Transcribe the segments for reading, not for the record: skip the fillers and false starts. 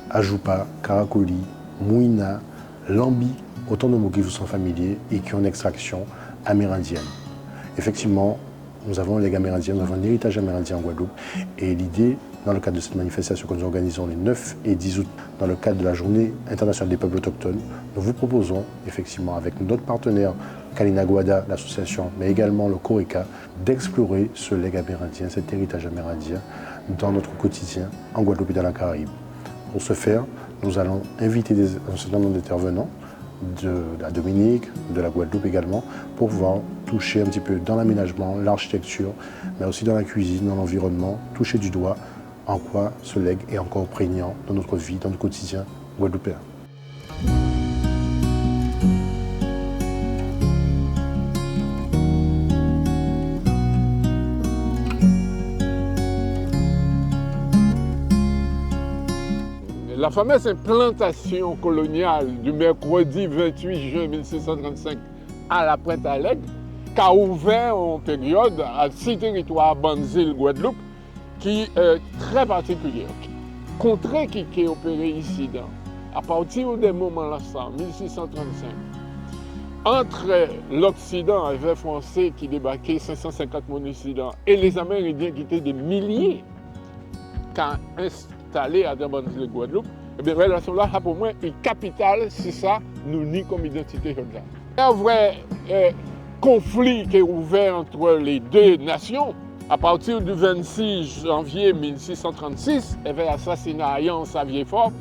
Ajoupa, Caracoli, Mouina, Lambi, autant de mots qui vous sont familiers et qui ont une extraction amérindienne. Effectivement, nous avons un legs amérindien, nous avons un héritage amérindien en Guadeloupe. Et l'idée, dans le cadre de cette manifestation que nous organisons les 9 et 10 août, dans le cadre de la Journée internationale des peuples autochtones, nous vous proposons, effectivement, avec notre partenaire Kalina Guada, l'association, mais également le CORECA, d'explorer ce legs amérindien, cet héritage amérindien, dans notre quotidien en Guadeloupe et dans la Caraïbe. Pour ce faire, nous allons inviter un certain nombre d'intervenants, de la Dominique, de la Guadeloupe également, pour pouvoir toucher un petit peu dans l'aménagement, l'architecture, mais aussi dans la cuisine, dans l'environnement, toucher du doigt en quoi ce legs est encore prégnant dans notre vie, dans le quotidien guadeloupéen. La fameuse implantation coloniale du mercredi 28 juin 1635 à la Pointe-à-l'Aigle a ouvert en période à 6 territoires Banzil, Guadeloupe, qui est très particulière. Contrée qui est opérée ici, à partir des moments là, en 1635, entre l'Occident, avec les Français qui débarquaient 550 mon Occident, et les Amérindiens qui étaient des milliers, quand installé à Banzil et Guadeloupe, et bien, relation là, pour moi, une capitale, c'est ça, nous nie comme identité comme ça. Il y a un vrai conflit qui est ouvert entre les deux nations. À partir du 26 janvier 1636, il y avait l'assassinat à Yans à Vieux-Fort.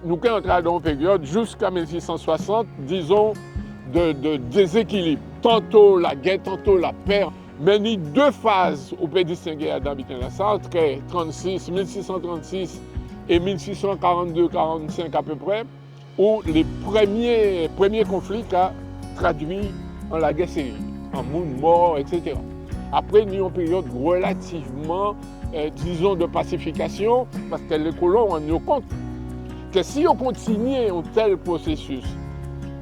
Nous sommes entrés dans une période jusqu'à 1660, disons, de déséquilibre. Tantôt la guerre, tantôt la paix. Mais il y a deux phases où on peut distinguer d'habiter ça, entre 1636 et 1642-45 à peu près, où les premiers conflits ont traduit en la guerre civile, en monde mort, etc. Après, nous avons une période relativement, disons, de pacification, parce que les colons ont rendu compte que si on continue un tel processus,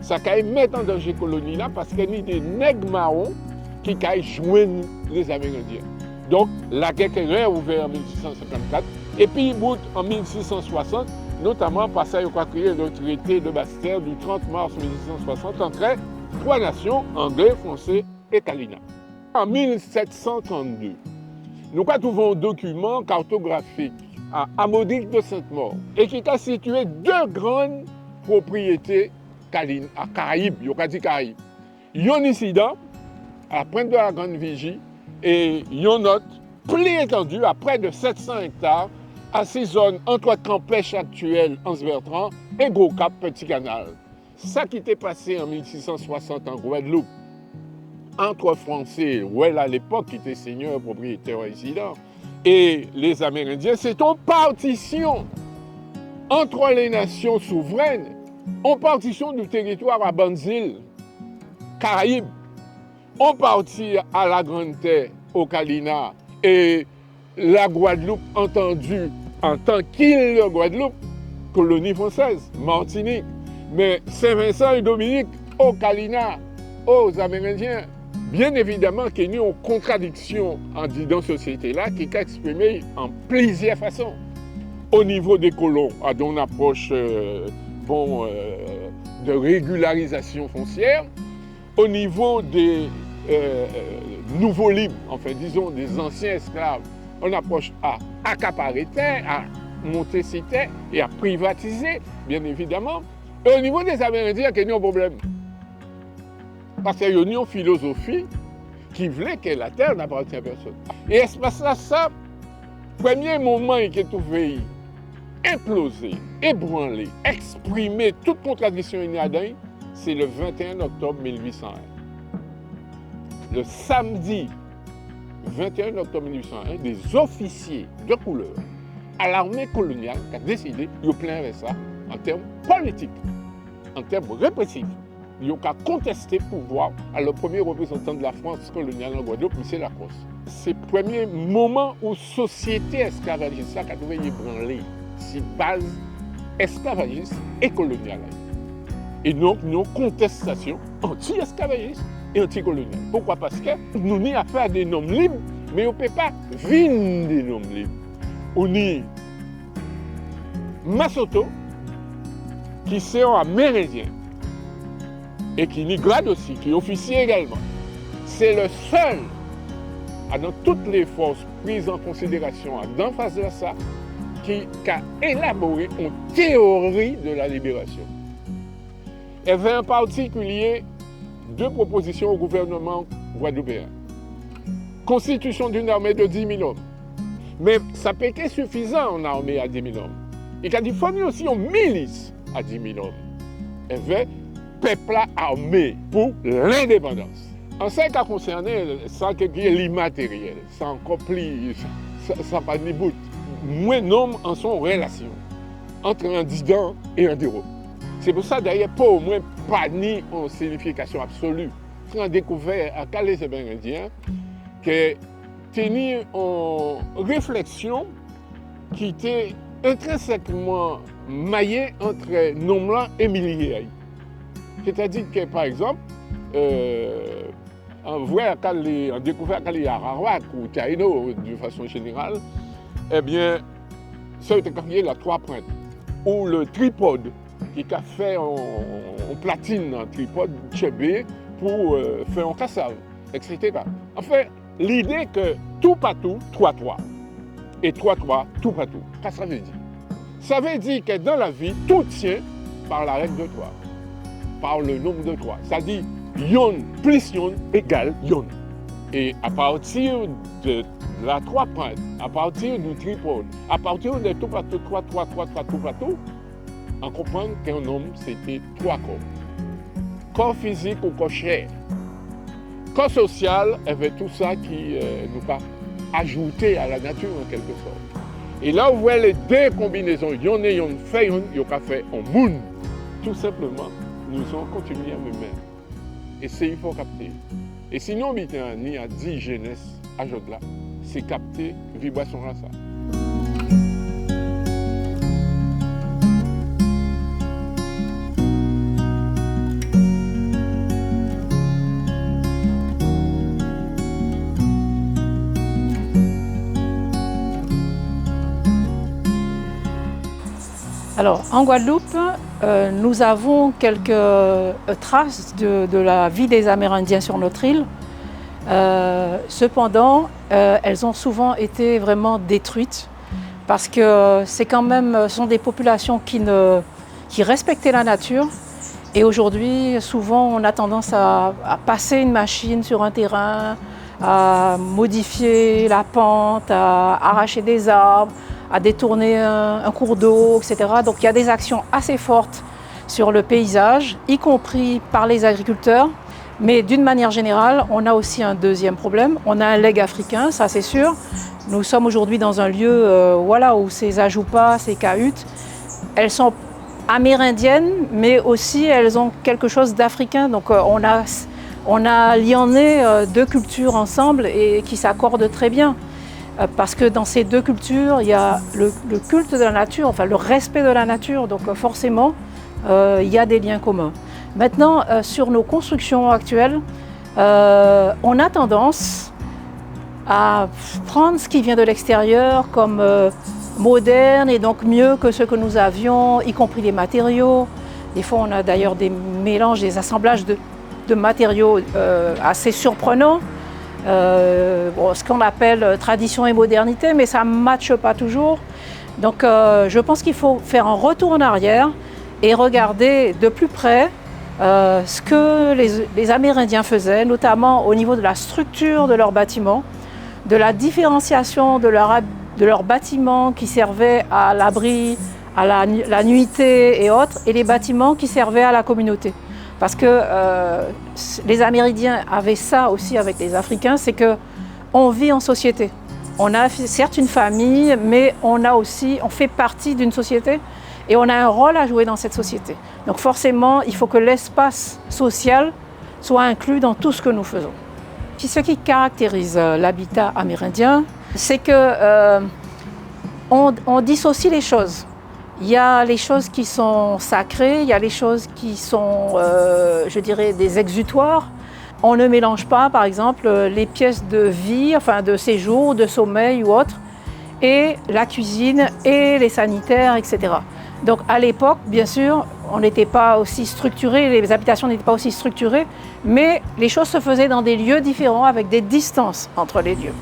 ça va mettre en danger la colonie là, parce qu'il y a des nègres marrons qui vont joindre les Amérindiens. Donc, la guerre est réouverte en 1654, et puis en 1660, notamment parce qu'il a créé le traité de Basse-Terre du 30 mars 1660 entre trois nations, anglais, français et Kalina. En 1732, nous trouvons un document cartographique à Amodic de Sainte-Maure et qui a situé deux grandes propriétés à Caraïbes, il y a dit Caraïbes. Yonisida, à la pointe de la Grande Vigie, et Yonot, plus étendu à près de 700 hectares, à ces zones entre Campèche actuelle, Anse-Bertrand, et Gros-Cap, Petit Canal. Ça qui était passé en 1660 en Guadeloupe, entre Français, à l'époque, qui étaient seigneurs propriétaires résidents, et les Amérindiens, c'est une partition entre les nations souveraines, une partition du territoire à Banzil, Caraïbes, on partit à la Grande Terre, au Kalina, et la Guadeloupe entendue en tant qu'île de Guadeloupe, colonie française, Martinique, mais Saint-Vincent et Dominique, au Kalina, aux Amérindiens. Bien évidemment qu'il y a une contradiction dans cette société-là qui est exprimée en plusieurs façons. Au niveau des colons, à une approche de régularisation foncière, au niveau des nouveaux libres, enfin disons des anciens esclaves, on approche à accaparer terre, à monter ces terres et à privatiser, bien évidemment. Et au niveau des Amérindiens, il y a un problème. Parce qu'il y a une philosophie qui voulait que la terre n'appartient à personne. Et espace là, ça, premier moment qui est trouvé implosé, ébranlé, exprimé toute contradiction inadine, c'est le 21 octobre 1801. Le samedi 21 octobre 1801, des officiers de couleur à l'armée coloniale qui a décidé de plaindre ça en termes politiques, en termes répressifs. Ils ont contesté le pouvoir à le premier représentant de la France coloniale en Guadeloupe, M. Lacoste. C'est le premier moment où la société esclavagiste a trouvé ébranlée sur base esclavagiste et coloniale. Et donc, nous avons une contestation anti-esclavagiste et anticoloniale. Pourquoi? Parce que nous avons affaire à des noms libres, mais on ne peut pas vendre des noms libres. On est Massoto, qui sont amérindiens et qui ni grade aussi, qui officier également. C'est le seul, dans toutes les forces prises en considération d'en face de ça, qui a élaboré une théorie de la libération. Il y avait en particulier deux propositions au gouvernement guadeloupéen. Constitution d'une armée de 10 000 hommes. Mais ça peut être suffisant en armée à 10 000 hommes. Il a dit qu'il faut aussi une milice à 10 000 hommes. Il y avait peuple armé pour l'indépendance. En ce qui a concerné, ça qui est l'immatériel, ça encore plus, ça pas ni bout. Moins nombre en son relation entre un dissident et un déro. C'est pour ça d'ailleurs pas au moins pas ni en signification absolue. On a découvert à Calais Amérindiens que tenir en réflexion qui était intrinsèquement maillée entre nom et milliers. C'est-à-dire que par exemple, on découvert Calais Arawak ou Taïno de façon générale, eh bien, ça a été créé la trois pointes, ou le tripode, qui a fait en platine un tripode chébé pour faire un cassave, etc. En fait, l'idée que tout partout, 3-3, et 3-3, tout partout, qu'est-ce que ça veut dire? Ça veut dire que dans la vie, tout tient par la règle de 3, par le nombre de 3. Ça dit yon plus yon égale yon. Et à partir de la 3 pointes, à partir du tripode, à partir de tout partout, 3, 3, 3, 3, tout partout, on comprend qu'un homme, c'était 3 corps. Corps physique ou corps chair. Corps social, il y avait tout ça qui nous a ajouté à la nature en quelque sorte. Et là, vous voyez les deux combinaisons, yon et yon fait, yon a fait un monde. Tout simplement, nous sommes continués à nous-mêmes. Et c'est il faut capter. Et sinon, ni à 10 jeunesse à Jodla, c'est capter vibration à ça. Alors, en Guadeloupe, nous avons quelques traces de la vie des Amérindiens sur notre île. Cependant, elles ont souvent été vraiment détruites parce que ce sont des populations qui respectaient la nature. Et aujourd'hui, souvent, on a tendance à passer une machine sur un terrain, à modifier la pente, à arracher des arbres, à détourner un cours d'eau, etc. Donc il y a des actions assez fortes sur le paysage, y compris par les agriculteurs. Mais d'une manière générale, on a aussi un deuxième problème. On a un legs africain, ça c'est sûr. Nous sommes aujourd'hui dans un lieu où ces ajoupas, ces cahutes, elles sont amérindiennes, mais aussi elles ont quelque chose d'africain. Donc on a liané deux cultures ensemble et qui s'accordent très bien. Parce que dans ces deux cultures, il y a le culte de la nature, enfin le respect de la nature, donc forcément, il y a des liens communs. Maintenant, sur nos constructions actuelles, on a tendance à prendre ce qui vient de l'extérieur comme moderne et donc mieux que ce que nous avions, y compris les matériaux. Des fois, on a d'ailleurs des mélanges, des assemblages de matériaux assez surprenants. Ce qu'on appelle tradition et modernité, mais ça ne matche pas toujours. Donc je pense qu'il faut faire un retour en arrière et regarder de plus près ce que les Amérindiens faisaient, notamment au niveau de la structure de leurs bâtiments, de la différenciation de leurs bâtiments qui servaient à l'abri, à la nuitée et autres, et les bâtiments qui servaient à la communauté. Parce que les Amérindiens avaient ça aussi avec les Africains, c'est qu'on vit en société. On a certes une famille, mais on fait partie d'une société et on a un rôle à jouer dans cette société. Donc forcément, il faut que l'espace social soit inclus dans tout ce que nous faisons. Puis ce qui caractérise l'habitat amérindien, c'est qu'on dissocie les choses. Il y a les choses qui sont sacrées, il y a les choses qui sont, je dirais, des exutoires. On ne mélange pas, par exemple, les pièces de vie, enfin de séjour, de sommeil ou autre, et la cuisine et les sanitaires, etc. Donc à l'époque, bien sûr, on n'était pas aussi structuré, les habitations n'étaient pas aussi structurées, mais les choses se faisaient dans des lieux différents avec des distances entre les lieux,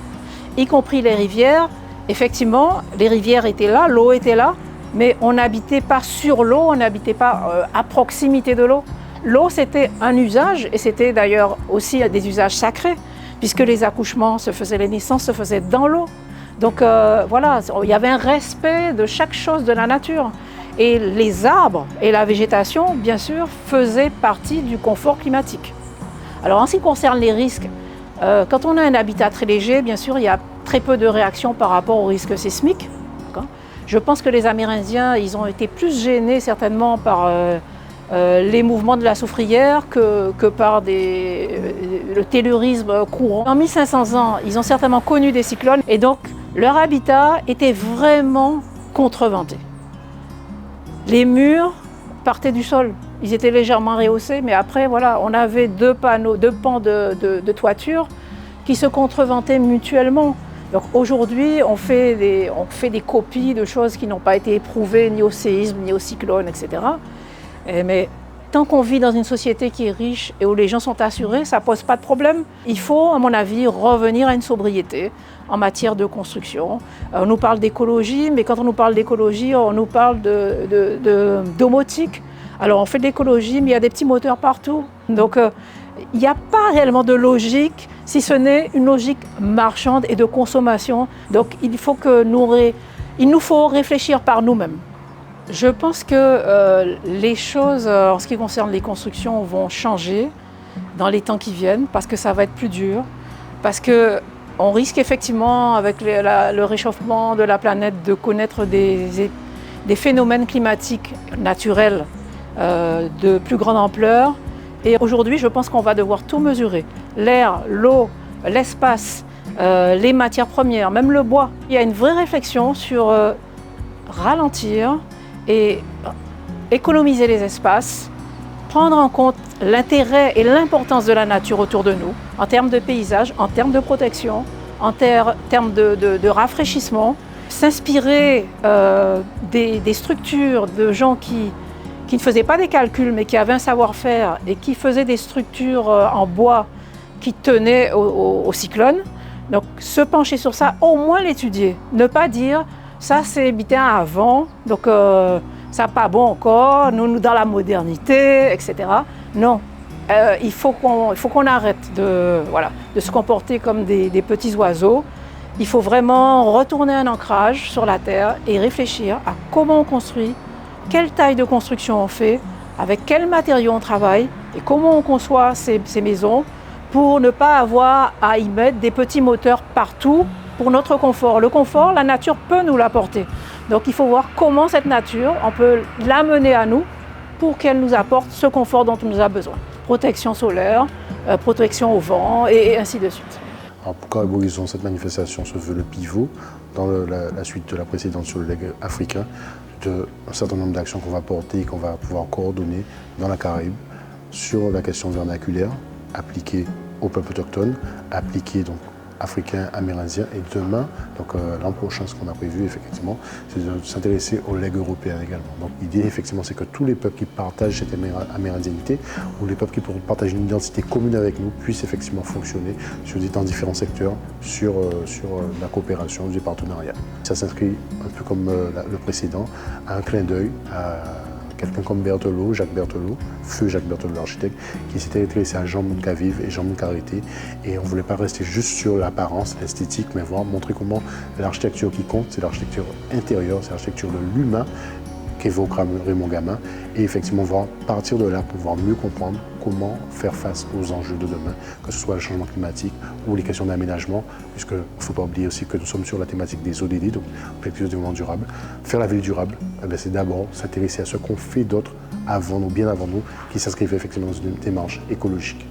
y compris les rivières. Effectivement, les rivières étaient là, l'eau était là, mais on n'habitait pas sur l'eau, on n'habitait pas à proximité de l'eau. L'eau, c'était un usage, et c'était d'ailleurs aussi des usages sacrés, puisque les accouchements se faisaient, les naissances se faisaient dans l'eau. Donc voilà, il y avait un respect de chaque chose de la nature. Et les arbres et la végétation, bien sûr, faisaient partie du confort climatique. Alors en ce qui concerne les risques, quand on a un habitat très léger, bien sûr, il y a très peu de réactions par rapport au risque sismique. Je pense que les Amérindiens, ils ont été plus gênés certainement par les mouvements de la soufrière que par le tellurisme courant. En 1500 ans, ils ont certainement connu des cyclones et donc leur habitat était vraiment contreventé. Les murs partaient du sol, ils étaient légèrement rehaussés, mais après, voilà, on avait deux pans de toiture qui se contrevendaient mutuellement. Donc aujourd'hui, on fait des copies de choses qui n'ont pas été éprouvées ni au séisme, ni au cyclone, etc. Mais tant qu'on vit dans une société qui est riche et où les gens sont assurés, ça ne pose pas de problème. Il faut, à mon avis, revenir à une sobriété en matière de construction. On nous parle d'écologie, mais quand on nous parle d'écologie, on nous parle de domotique. Alors on fait de l'écologie, mais il y a des petits moteurs partout. Donc il n'y a pas réellement de logique, si ce n'est une logique marchande et de consommation. Donc il nous faut réfléchir par nous-mêmes. Je pense que les choses, en ce qui concerne les constructions, vont changer dans les temps qui viennent, parce que ça va être plus dur, parce qu'on risque effectivement, avec le réchauffement de la planète, de connaître des phénomènes climatiques naturels de plus grande ampleur. Et aujourd'hui, je pense qu'on va devoir tout mesurer. L'air, l'eau, l'espace, les matières premières, même le bois. Il y a une vraie réflexion sur ralentir et économiser les espaces, prendre en compte l'intérêt et l'importance de la nature autour de nous, en termes de paysage, en termes de protection, en termes de rafraîchissement, s'inspirer des structures de gens qui ne faisaient pas des calculs, mais qui avaient un savoir-faire et qui faisaient des structures en bois qui tenaient au cyclone. Donc se pencher sur ça, au moins l'étudier, ne pas dire ça c'est bien avant, donc ça n'a pas bon encore, nous dans la modernité, etc. Non, il faut qu'on arrête de se comporter comme des petits oiseaux. Il faut vraiment retourner un ancrage sur la terre et réfléchir à comment on construit, quelle taille de construction on fait, avec quels matériaux on travaille et comment on conçoit ces maisons pour ne pas avoir à y mettre des petits moteurs partout pour notre confort. Le confort, la nature peut nous l'apporter. Donc il faut voir comment cette nature, on peut l'amener à nous pour qu'elle nous apporte ce confort dont on nous a besoin. Protection solaire, protection au vent et ainsi de suite. Alors pour Carib Horizon, cette manifestation se veut le pivot dans la suite de la précédente sur le legs africain d'un certain nombre d'actions qu'on va porter et qu'on va pouvoir coordonner dans la Caraïbe sur la question vernaculaire appliquée aux peuples autochtones, appliquée donc africains, amérindiens, et demain, donc l'an prochain, ce qu'on a prévu effectivement, c'est de s'intéresser aux legs européens également. Donc l'idée effectivement, c'est que tous les peuples qui partagent cette amérindianité, ou les peuples qui partagent une identité commune avec nous, puissent effectivement fonctionner dans différents secteurs, sur la coopération, du partenariat. Ça s'inscrit un peu comme le précédent, à un clin d'œil à quelqu'un comme Berthelot, Jacques Berthelot, feu Jacques Berthelot, l'architecte, qui s'était intéressé à Jean Mouncavive et Jean Mouncarité. Et on ne voulait pas rester juste sur l'apparence, l'esthétique, mais montrer comment l'architecture qui compte, c'est l'architecture intérieure, c'est l'architecture de l'humain qu'évoque Raymond Gamin. Et effectivement, partir de là pour pouvoir mieux comprendre comment faire face aux enjeux de demain, que ce soit le changement climatique ou les questions d'aménagement, puisqu'il ne faut pas oublier aussi que nous sommes sur la thématique des ODD, donc objectifs de développement durable. Faire la ville durable, c'est d'abord s'intéresser à ce qu'ont fait d'autres avant nous, bien avant nous, qui s'inscrivent effectivement dans une démarche écologique.